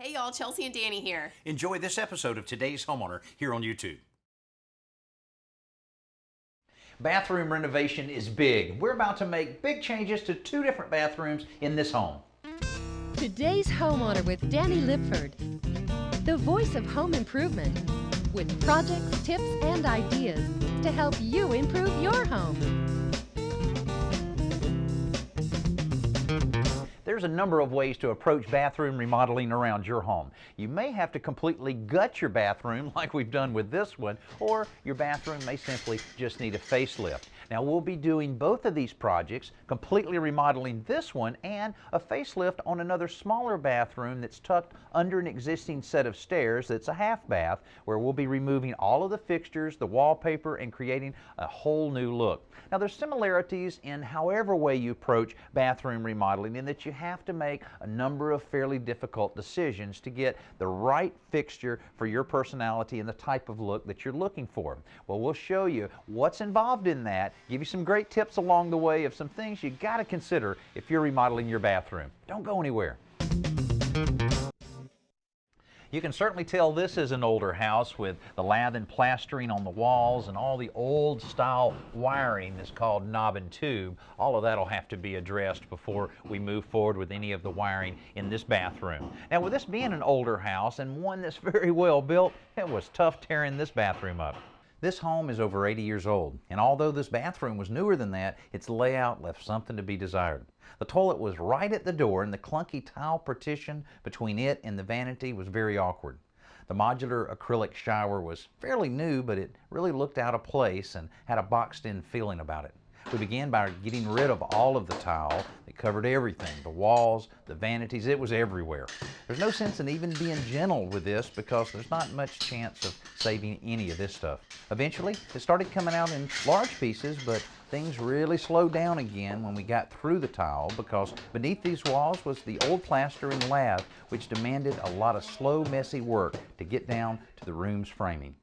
Hey y'all, Chelsea and Danny here. Enjoy this episode of Today's Homeowner here on YouTube. Bathroom renovation is big. We're about to make big changes to 2 different bathrooms in this home. Today's Homeowner with Danny Lipford, the voice of home improvement, with projects, tips, and ideas to help you improve your home. There's a number of ways to approach bathroom remodeling around your home. You may have to completely gut your bathroom like we've done with this one, or your bathroom may simply just need a facelift. Now we'll be doing both of these projects, completely remodeling this one and a facelift on another smaller bathroom that's tucked under an existing set of stairs that's a half bath, where we'll be removing all of the fixtures, the wallpaper, and creating a whole new look. Now there's similarities in however way you approach bathroom remodeling, in that you have to make a number of fairly difficult decisions to get the right fixture for your personality and the type of look that you're looking for. Well, we'll show you what's involved in that, give you some great tips along the way of some things you got to consider if you're remodeling your bathroom. Don't go anywhere. You can certainly tell this is an older house with the lath and plastering on the walls and all the old style wiring that's called knob and tube. All of that will have to be addressed before we move forward with any of the wiring in this bathroom. Now, with this being an older house and one that's very well built, it was tough tearing this bathroom up. This home is over 80 years old, and although this bathroom was newer than that, its layout left something to be desired. The toilet was right at the door, and the clunky tile partition between it and the vanity was very awkward. The modular acrylic shower was fairly new, but it really looked out of place and had a boxed-in feeling about it. We began by getting rid of all of the tile that covered everything, the walls, the vanities, it was everywhere. There's no sense in even being gentle with this because there's not much chance of saving any of this stuff. Eventually, it started coming out in large pieces, but things really slowed down again when we got through the tile, because beneath these walls was the old plaster and lath, which demanded a lot of slow, messy work to get down to the room's framing.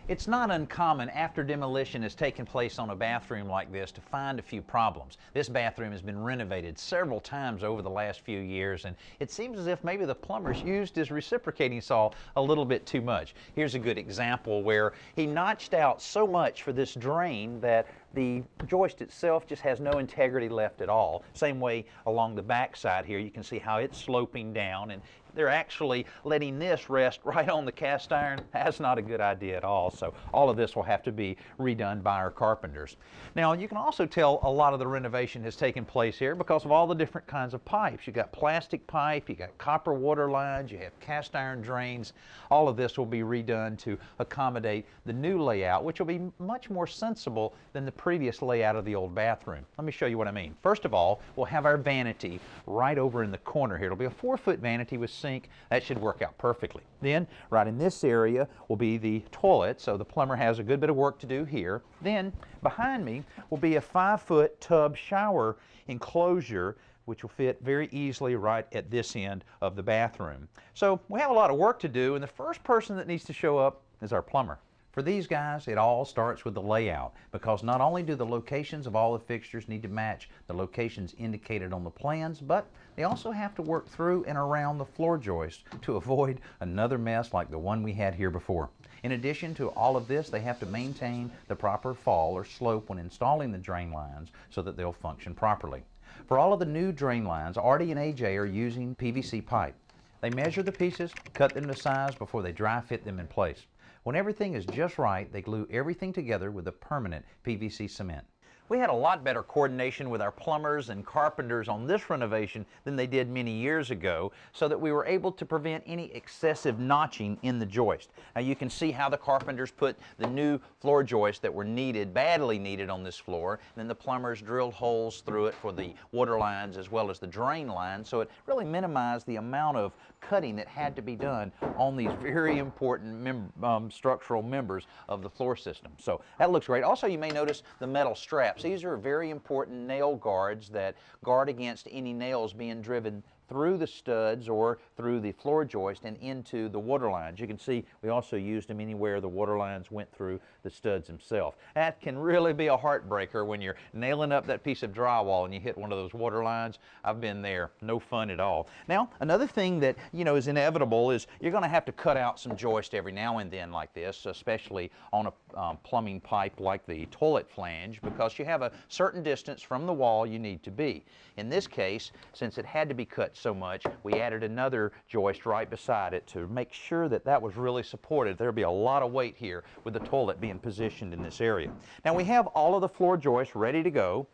It's not uncommon after demolition has taken place on a bathroom like this to find a few problems. This bathroom has been renovated several times over the last few years, and it seems as if maybe the plumbers used his reciprocating saw a little bit too much. Here's a good example where he notched out so much for this drain that the joist itself just has no integrity left at all. Same way along the back side here, you can see how it's sloping down, and they're actually letting this rest right on the cast iron. That's not a good idea at all. So all of this will have to be redone by our carpenters. Now, you can also tell a lot of the renovation has taken place here because of all the different kinds of pipes. You've got plastic pipe, you got copper water lines, you have cast iron drains. All of this will be redone to accommodate the new layout, which will be much more sensible than the previous layout of the old bathroom. Let me show you what I mean. First of all, we'll have our vanity right over in the corner here. It'll be a 4-foot vanity with sink. That should work out perfectly. Then, right in this area will be the toilet, so the plumber has a good bit of work to do here. Then, behind me will be a 5-foot tub shower enclosure, which will fit very easily right at this end of the bathroom. So, we have a lot of work to do, and the first person that needs to show up is our plumber. For these guys, it all starts with the layout, because not only do the locations of all the fixtures need to match the locations indicated on the plans, but they also have to work through and around the floor joist to avoid another mess like the one we had here before. In addition to all of this, they have to maintain the proper fall or slope when installing the drain lines so that they'll function properly. For all of the new drain lines, Artie and AJ are using PVC pipe. They measure the pieces, cut them to size before they dry fit them in place. When everything is just right, they glue everything together with a permanent PVC cement. We had a lot better coordination with our plumbers and carpenters on this renovation than they did many years ago, so that we were able to prevent any excessive notching in the joist. Now you can see how the carpenters put the new floor joists that were needed, badly needed on this floor, and then the plumbers drilled holes through it for the water lines as well as the drain lines, so it really minimized the amount of cutting that had to be done on these very important structural members of the floor system. So that looks great. Also, you may notice the metal straps. These are very important nail guards that guard against any nails being driven through the studs or through the floor joist and into the water lines. You can see we also used them anywhere the water lines went through the studs themselves. That can really be a heartbreaker when you're nailing up that piece of drywall and you hit one of those water lines. I've been there. No fun at all. Now, another thing that, you know, is inevitable is you're going to have to cut out some joist every now and then like this, especially on a plumbing pipe like the toilet flange, because you have a certain distance from the wall you need to be. In this case, since it had to be cut so much, we added another joist right beside it to make sure that that was really supported. There'll be a lot of weight here with the toilet being positioned in this area. Now we have all of the floor joists ready to go.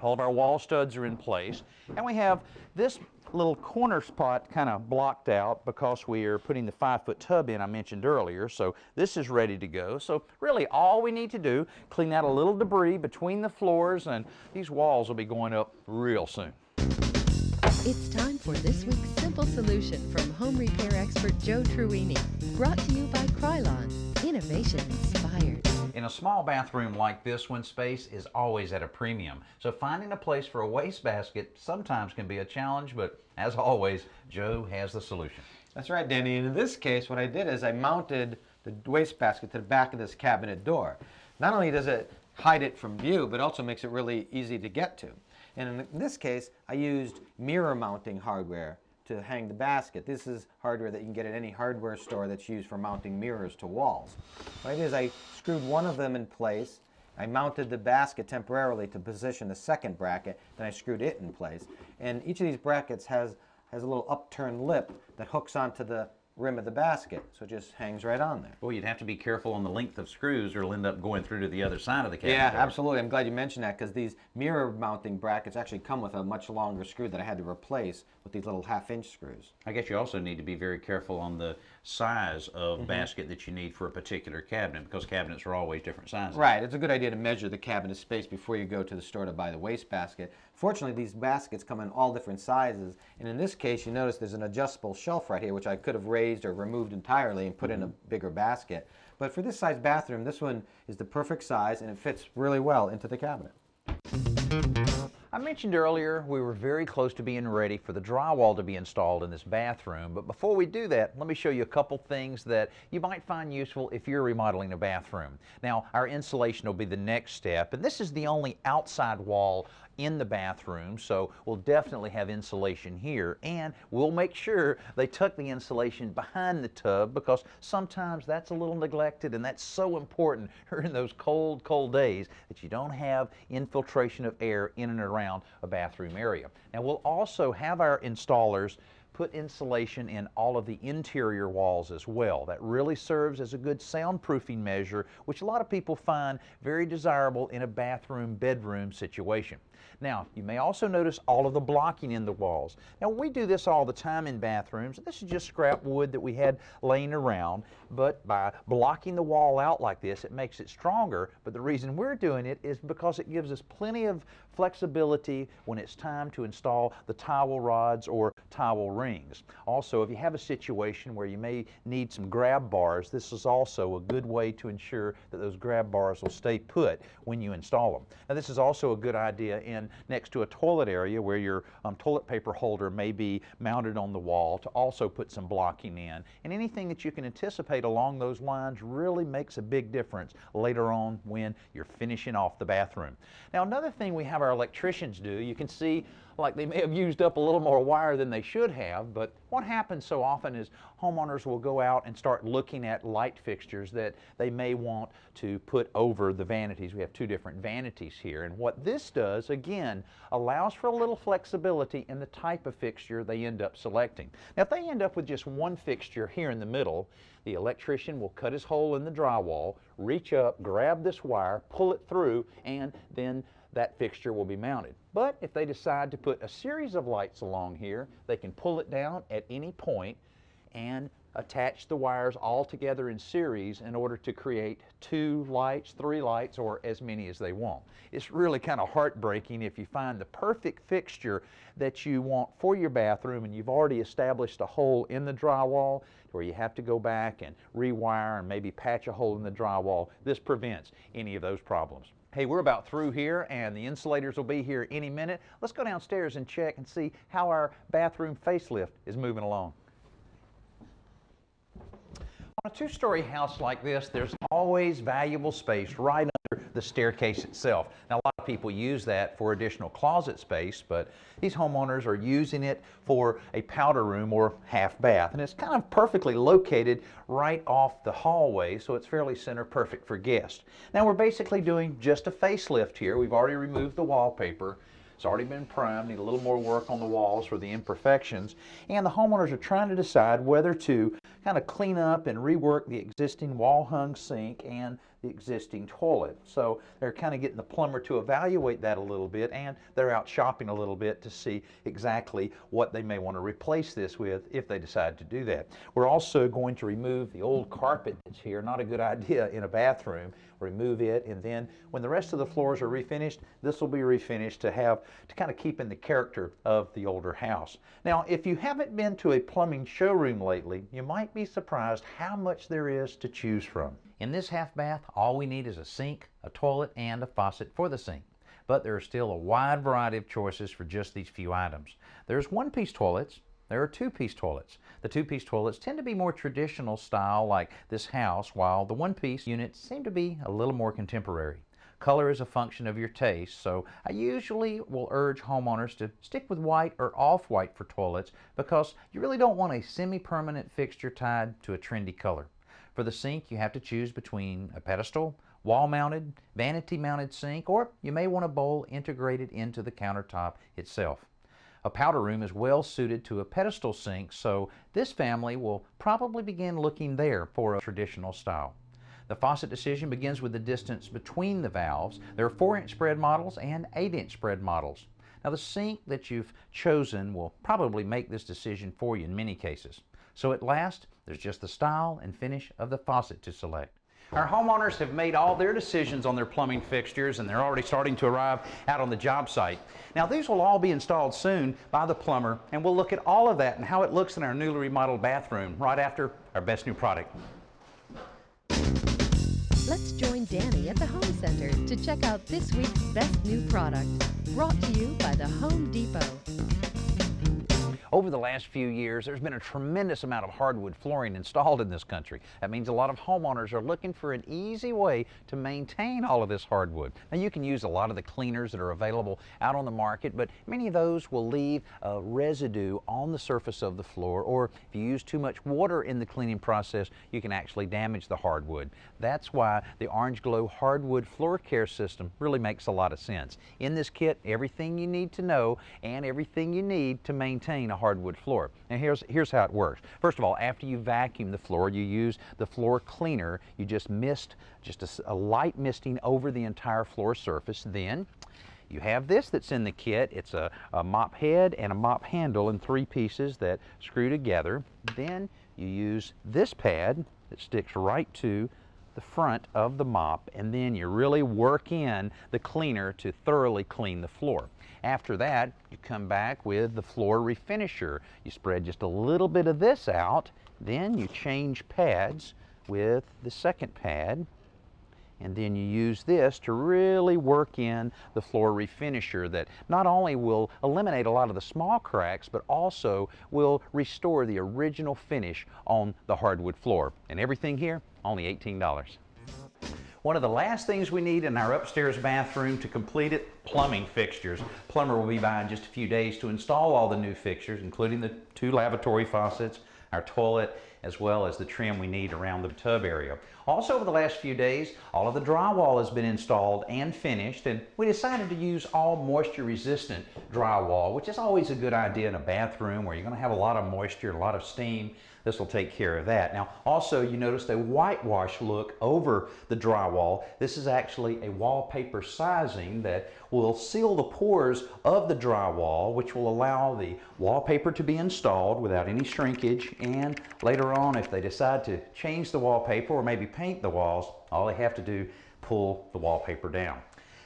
All of our wall studs are in place, and we have this little corner spot kind of blocked out because we are putting the 5-foot tub in I mentioned earlier, so this is ready to go. So really all we need to do, clean out a little debris between the floors, and these walls will be going up real soon. It's time for this week's simple solution from home repair expert Joe Truini. Brought to you by Krylon. Innovation inspired. In a small bathroom like this one, space is always at a premium. So finding a place for a wastebasket sometimes can be a challenge, but as always, Joe has the solution. That's right, Danny. And in this case, what I did is I mounted the wastebasket to the back of this cabinet door. Not only does it hide it from view, but also makes it really easy to get to. And in this case, I used mirror mounting hardware to hang the basket. This is hardware that you can get at any hardware store that's used for mounting mirrors to walls. What I did is I screwed one of them in place. I mounted the basket temporarily to position the second bracket, then I screwed it in place. And each of these brackets has a little upturned lip that hooks onto the rim of the basket, so it just hangs right on there. Well, you'd have to be careful on the length of screws or it'll end up going through to the other side of the cabinet. Yeah, absolutely. I'm glad you mentioned that, because these mirror mounting brackets actually come with a much longer screw that I had to replace with these little 1/2-inch screws. I guess you also need to be very careful on the size of basket that you need for a particular cabinet, because cabinets are always different sizes. Right. It's a good idea to measure the cabinet space before you go to the store to buy the wastebasket. Fortunately, these baskets come in all different sizes, and in this case, you notice there's an adjustable shelf right here, which I could have raised or removed entirely and put in a bigger basket. But for this size bathroom, this one is the perfect size, and it fits really well into the cabinet. I mentioned earlier we were very close to being ready for the drywall to be installed in this bathroom, but before we do that, let me show you a couple things that you might find useful if you're remodeling a bathroom. Now, our insulation will be the next step, and this is the only outside wall in the bathroom, so we'll definitely have insulation here, and we'll make sure they tuck the insulation behind the tub, because sometimes that's a little neglected, and that's so important during those cold, cold days that you don't have infiltration of air in and around a bathroom area. Now, we'll also have our installers put insulation in all of the interior walls as well. That really serves as a good soundproofing measure, which a lot of people find very desirable in a bathroom, bedroom situation. Now, you may also notice all of the blocking in the walls. Now, we do this all the time in bathrooms. This is just scrap wood that we had laying around, but by blocking the wall out like this, it makes it stronger. But the reason we're doing it is because it gives us plenty of flexibility when it's time to install the towel rods or towel rings. Also, if you have a situation where you may need some grab bars, this is also a good way to ensure that those grab bars will stay put when you install them. Now, this is also a good idea in next to a toilet area where your toilet paper holder may be mounted on the wall, to also put some blocking in. And anything that you can anticipate along those lines really makes a big difference later on when you're finishing off the bathroom. Now, another thing we have our electricians do, you can see like they may have used up a little more wire than they should have, but what happens so often is homeowners will go out and start looking at light fixtures that they may want to put over the vanities. We have two different vanities here, and what this does, again, allows for a little flexibility in the type of fixture they end up selecting. Now, if they end up with just one fixture here in the middle, the electrician will cut his hole in the drywall, reach up, grab this wire, pull it through, and then that fixture will be mounted. But if they decide to put a series of lights along here, they can pull it down at any point and attach the wires all together in series in order to create 2 lights, 3 lights, or as many as they want. It's really kind of heartbreaking if you find the perfect fixture that you want for your bathroom and you've already established a hole in the drywall where you have to go back and rewire and maybe patch a hole in the drywall. This prevents any of those problems. Hey, we're about through here and the insulators will be here any minute. Let's go downstairs and check and see how our bathroom facelift is moving along. On a two-story house like this, there's always valuable space right under the staircase itself. Now, a lot of people use that for additional closet space, but these homeowners are using it for a powder room or half bath. And it's kind of perfectly located right off the hallway, so it's fairly center perfect for guests. Now, we're basically doing just a facelift here. We've already removed the wallpaper. It's already been primed, need a little more work on the walls for the imperfections, and the homeowners are trying to decide whether to kind of clean up and rework the existing wall-hung sink and the existing toilet. So they're kind of getting the plumber to evaluate that a little bit, and they're out shopping a little bit to see exactly what they may want to replace this with if they decide to do that. We're also going to remove the old carpet that's here. Not a good idea in a bathroom. Remove it, and then when the rest of the floors are refinished, this will be refinished to kind of keep in the character of the older house. Now, if you haven't been to a plumbing showroom lately, you might be surprised how much there is to choose from. In this half bath, all we need is a sink, a toilet, and a faucet for the sink. But there are still a wide variety of choices for just these few items. There's one-piece toilets. There are two-piece toilets. The two-piece toilets tend to be more traditional style like this house, while the one-piece units seem to be a little more contemporary. Color is a function of your taste, so I usually will urge homeowners to stick with white or off-white for toilets because you really don't want a semi-permanent fixture tied to a trendy color. For the sink, you have to choose between a pedestal, wall-mounted, vanity-mounted sink, or you may want a bowl integrated into the countertop itself. A powder room is well suited to a pedestal sink, so this family will probably begin looking there for a traditional style. The faucet decision begins with the distance between the valves. There are 4-inch spread models and 8-inch spread models. Now, the sink that you've chosen will probably make this decision for you in many cases. So at last, there's just the style and finish of the faucet to select. Our homeowners have made all their decisions on their plumbing fixtures, and they're already starting to arrive out on the job site. Now, these will all be installed soon by the plumber, and we'll look at all of that and how it looks in our newly remodeled bathroom right after our best new product. Let's join Danny at the Home Center to check out this week's best new product, brought to you by the Home Depot. Over the last few years, there's been a tremendous amount of hardwood flooring installed in this country. That means a lot of homeowners are looking for an easy way to maintain all of this hardwood. Now, you can use a lot of the cleaners that are available out on the market, but many of those will leave a residue on the surface of the floor, or if you use too much water in the cleaning process, you can actually damage the hardwood. That's why the Orange Glow Hardwood Floor Care System really makes a lot of sense. In this kit, everything you need to know and everything you need to maintain a hardwood floor. Now, here's how it works. First of all, after you vacuum the floor, you use the floor cleaner. You just mist a light misting over the entire floor surface. Then you have this that's in the kit. It's a mop head and a mop handle in 3 pieces that screw together. Then you use this pad that sticks right to the front of the mop, and then you really work in the cleaner to thoroughly clean the floor. After that, you come back with the floor refinisher. You spread just a little bit of this out, then you change pads with the second pad, and then you use this to really work in the floor refinisher that not only will eliminate a lot of the small cracks, but also will restore the original finish on the hardwood floor. And everything here, only $18. One of the last things we need in our upstairs bathroom to complete it, plumbing fixtures. Plumber will be by in just a few days to install all the new fixtures, including the 2 lavatory faucets, our toilet, as well as the trim we need around the tub area. Also, over the last few days, all of the drywall has been installed and finished, and we decided to use all moisture resistant drywall, which is always a good idea in a bathroom where you're going to have a lot of moisture, a lot of steam. This will take care of that. Now, also, you noticed a whitewash look over the drywall. This is actually a wallpaper sizing that will seal the pores of the drywall, which will allow the wallpaper to be installed without any shrinkage. And later on, if they decide to change the wallpaper or maybe paint the walls, all they have to do, pull the wallpaper down.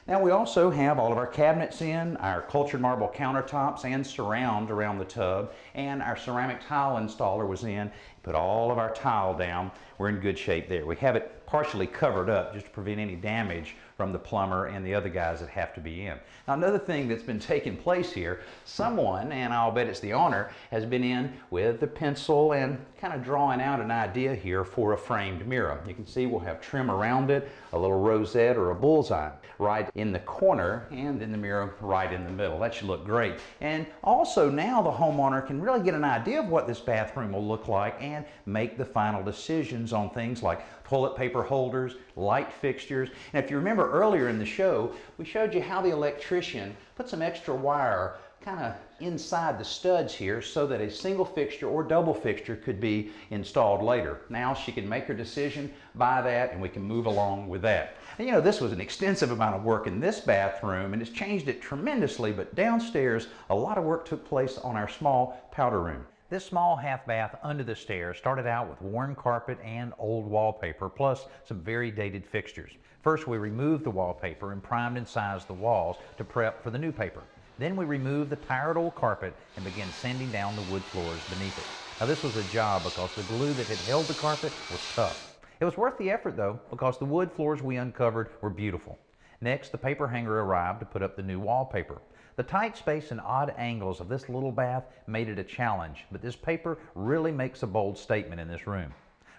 Now, we also have all of our cabinets in, our cultured marble countertops and surround around the tub, and our ceramic tile installer was in. Put all of our tile down. We're in good shape there. We have it partially covered up just to prevent any damage from the plumber and the other guys that have to be in. Now, another thing that's been taking place here, someone, and I'll bet it's the owner, has been in with the pencil and kind of drawing out an idea here for a framed mirror. You can see we'll have trim around it, a little rosette or a bullseye right in the corner, and then the mirror right in the middle. That should look great. And also now the homeowner can really get an idea of what this bathroom will look like and make the final decisions on things like toilet paper holders, light fixtures. And if you remember earlier in the show, we showed you how the electrician put some extra wire kind of inside the studs here so that a single fixture or double fixture could be installed later. Now she can make her decision, buy that, and we can move along with that. And you know, this was an extensive amount of work in this bathroom, and it's changed it tremendously, but downstairs a lot of work took place on our small powder room. This small half bath under the stairs started out with worn carpet and old wallpaper, plus some very dated fixtures. First, we removed the wallpaper and primed and sized the walls to prep for the new paper. Then we removed the tired old carpet and began sanding down the wood floors beneath it. Now, this was a job because the glue that had held the carpet was tough. It was worth the effort though, because the wood floors we uncovered were beautiful. Next, the paper hanger arrived to put up the new wallpaper. The tight space and odd angles of this little bath made it a challenge, but this paper really makes a bold statement in this room.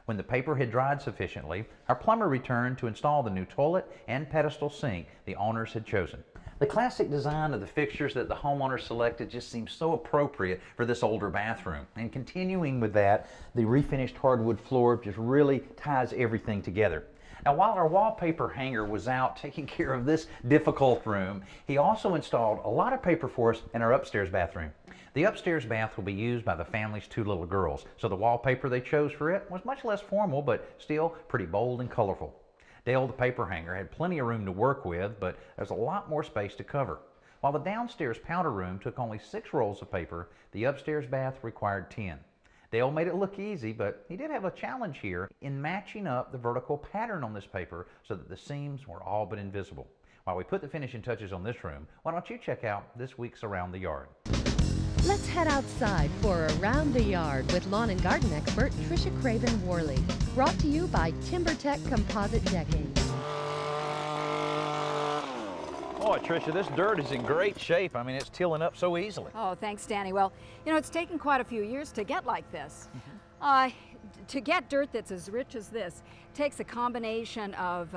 When the paper had dried sufficiently, our plumber returned to install the new toilet and pedestal sink the owners had chosen. The classic design of the fixtures that the homeowner selected just seems so appropriate for this older bathroom. And continuing with that, the refinished hardwood floor just really ties everything together. Now, while our wallpaper hanger was out taking care of this difficult room, he also installed a lot of paper for us in our upstairs bathroom. The upstairs bath will be used by the family's two little girls, so the wallpaper they chose for it was much less formal, but still pretty bold and colorful. Dale, the paper hanger, had plenty of room to work with, but there's a lot more space to cover. While the downstairs powder room took only 6 rolls of paper, the upstairs bath required 10. Dale made it look easy, but he did have a challenge here in matching up the vertical pattern on this paper so that the seams were all but invisible. While we put the finishing touches on this room, why don't you check out this week's Around the Yard. Let's head outside for Around the Yard with lawn and garden expert Tricia Craven-Worley. Brought to you by TimberTech Composite Decking. Boy, Tricia, this dirt is in great shape. I mean, it's tilling up so easily. Oh, thanks, Danny. Well, you know, it's taken quite a few years to get like this. To get dirt that's as rich as this takes a combination of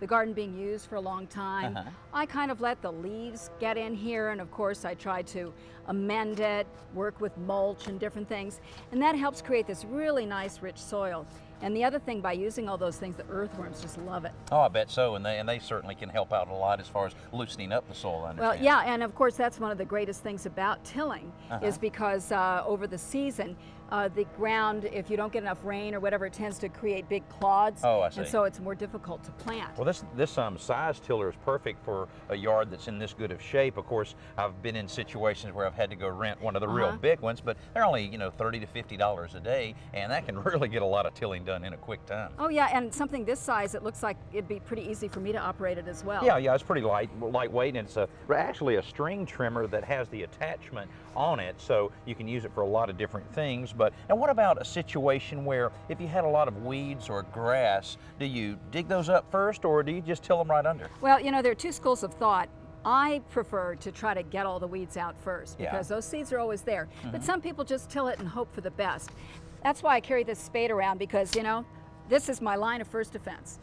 the garden being used for a long time. I kind of let the leaves get in here, and of course I try to amend it, work with mulch and different things, and that helps create this really nice rich soil. And the other thing, by using all those things, the earthworms just love it. Oh, I bet so, and they certainly can help out a lot as far as loosening up the soil, I understand. Well, yeah, and of course that's one of the greatest things about tilling is because over the season, the ground, if you don't get enough rain or whatever, it tends to create big clods. Oh, I see. And so it's more difficult to plant. Well, this size tiller is perfect for a yard that's in this good of shape. Of course, I've been in situations where I've had to go rent one of the real big ones, but they're only, you know, $30 to $50 a day, and that can really get a lot of tilling done in a quick time. Oh yeah, and something this size, it looks like it'd be pretty easy for me to operate it as well. Yeah, it's pretty lightweight, and it's actually a string trimmer that has the attachment on it, so you can use it for a lot of different things. But now, what about a situation where if you had a lot of weeds or grass, do you dig those up first, or do you just till them right under? Well, you know, there are two schools of thought. I prefer to try to get all the weeds out first because those seeds are always there. But some people just till it and hope for the best. That's why I carry this spade around, because, you know, this is my line of first defense.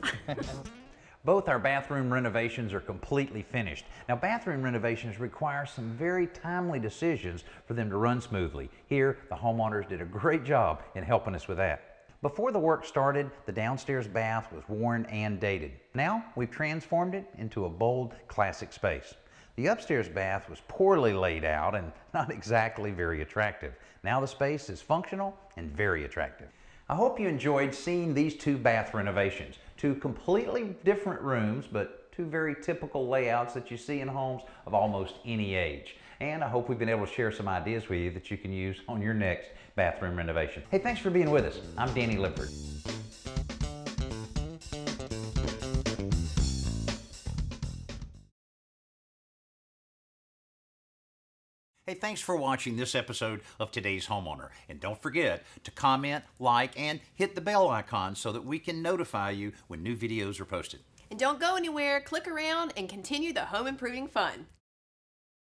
Both our bathroom renovations are completely finished. Now, bathroom renovations require some very timely decisions for them to run smoothly. Here, the homeowners did a great job in helping us with that. Before the work started, the downstairs bath was worn and dated. Now, we've transformed it into a bold, classic space. The upstairs bath was poorly laid out and not exactly very attractive. Now the space is functional and very attractive. I hope you enjoyed seeing these two bath renovations. Two completely different rooms, but two very typical layouts that you see in homes of almost any age. And I hope we've been able to share some ideas with you that you can use on your next bathroom renovation. Hey, thanks for being with us. I'm Danny Lipford. Hey, thanks for watching this episode of Today's Homeowner. And don't forget to comment, like, and hit the bell icon so that we can notify you when new videos are posted. And don't go anywhere, click around and continue the home improving fun.